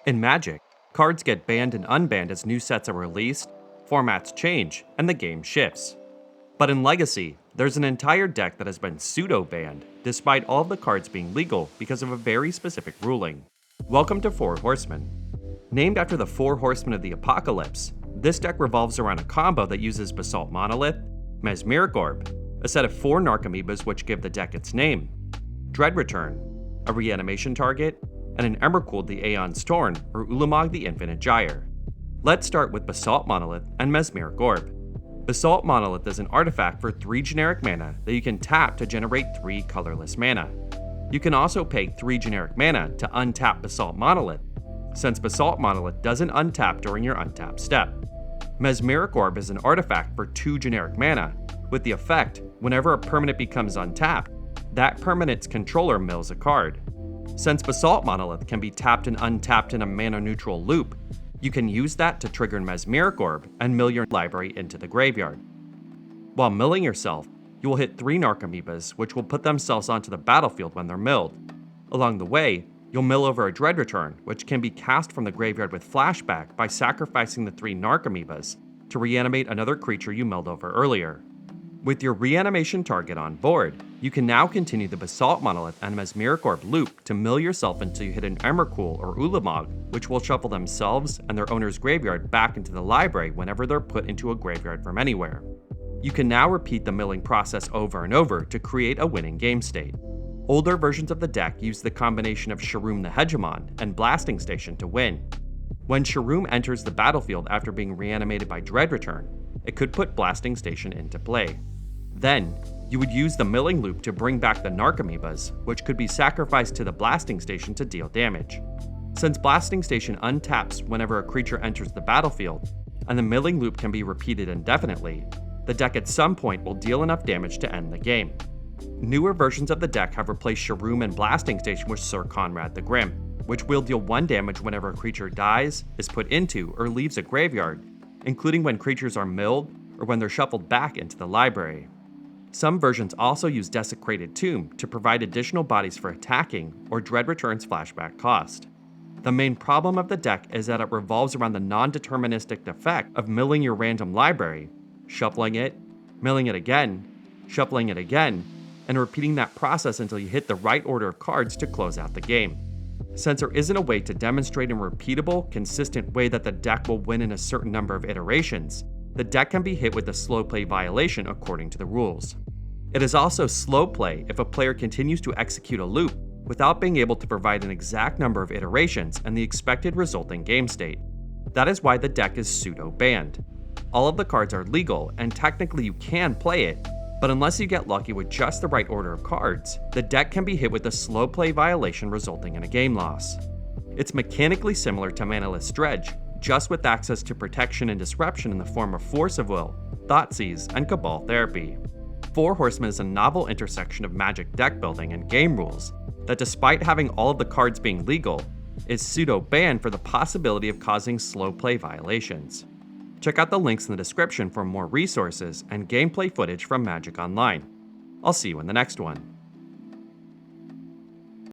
In Magic, cards get banned and unbanned as new sets are released, formats change, and the game shifts. But in Legacy, there's an entire deck that has been pseudo-banned, despite all of the cards being legal because of a very specific ruling. Welcome to 4 Horsemen. Named after the 4 Horsemen of the Apocalypse, this deck revolves around a combo that uses Basalt Monolith, Mesmeric Orb, a set of 4 Narcomoebas which give the deck its name, Dread Return, a reanimation target, and an Emrakul the Aeon's Torn or Ulamog the Infinite Gyre. Let's start with Basalt Monolith and Mesmeric Orb. Basalt Monolith is an artifact for 3 generic mana that you can tap to generate 3 colorless mana. You can also pay 3 generic mana to untap Basalt Monolith, since Basalt Monolith doesn't untap during your untap step. Mesmeric Orb is an artifact for 2 generic mana, with the effect, whenever a permanent becomes untapped, that permanent's controller mills a card. Since Basalt Monolith can be tapped and untapped in a mana-neutral loop, you can use that to trigger Mesmeric Orb and mill your library into the graveyard. While milling yourself, you will hit 3 Narcomoebas, which will put themselves onto the battlefield when they're milled. Along the way, you'll mill over a Dread Return, which can be cast from the graveyard with flashback by sacrificing the 3 Narcomoebas to reanimate another creature you milled over earlier. With your reanimation target on board, you can now continue the Basalt Monolith and Mesmeric Orb loop to mill yourself until you hit an Emrakul or Ulamog, which will shuffle themselves and their owner's graveyard back into the library whenever they're put into a graveyard from anywhere. You can now repeat the milling process over and over to create a winning game state. Older versions of the deck use the combination of Sharuum the Hegemon and Blasting Station to win. When Sharuum enters the battlefield after being reanimated by Dread Return, it could put Blasting Station into play. Then, you would use the milling loop to bring back the Narcomoebas, which could be sacrificed to the Blasting Station to deal damage. Since Blasting Station untaps whenever a creature enters the battlefield, and the milling loop can be repeated indefinitely, the deck at some point will deal enough damage to end the game. Newer versions of the deck have replaced Sharuum and Blasting Station with Sir Conrad the Grim, which will deal 1 damage whenever a creature dies, is put into, or leaves a graveyard, including when creatures are milled or when they're shuffled back into the library. Some versions also use Desecrated Tomb to provide additional bodies for attacking or Dread Return's flashback cost. The main problem of the deck is that it revolves around the non-deterministic effect of milling your random library, shuffling it, milling it again, shuffling it again, and repeating that process until you hit the right order of cards to close out the game. Since there isn't a way to demonstrate in a repeatable, consistent way that the deck will win in a certain number of iterations, the deck can be hit with a slow play violation according to the rules. It is also slow play if a player continues to execute a loop without being able to provide an exact number of iterations and the expected resulting game state. That is why the deck is pseudo-banned. All of the cards are legal and technically you can play it, but unless you get lucky with just the right order of cards, the deck can be hit with a slow play violation resulting in a game loss. It's mechanically similar to Manaless Dredge, just with access to protection and disruption in the form of Force of Will, Thoughtseize, and Cabal Therapy. 4 Horsemen is a novel intersection of Magic deck building and game rules that, despite having all of the cards being legal, is pseudo-banned for the possibility of causing slow play violations. Check out the links in the description for more resources and gameplay footage from Magic Online. I'll see you in the next one.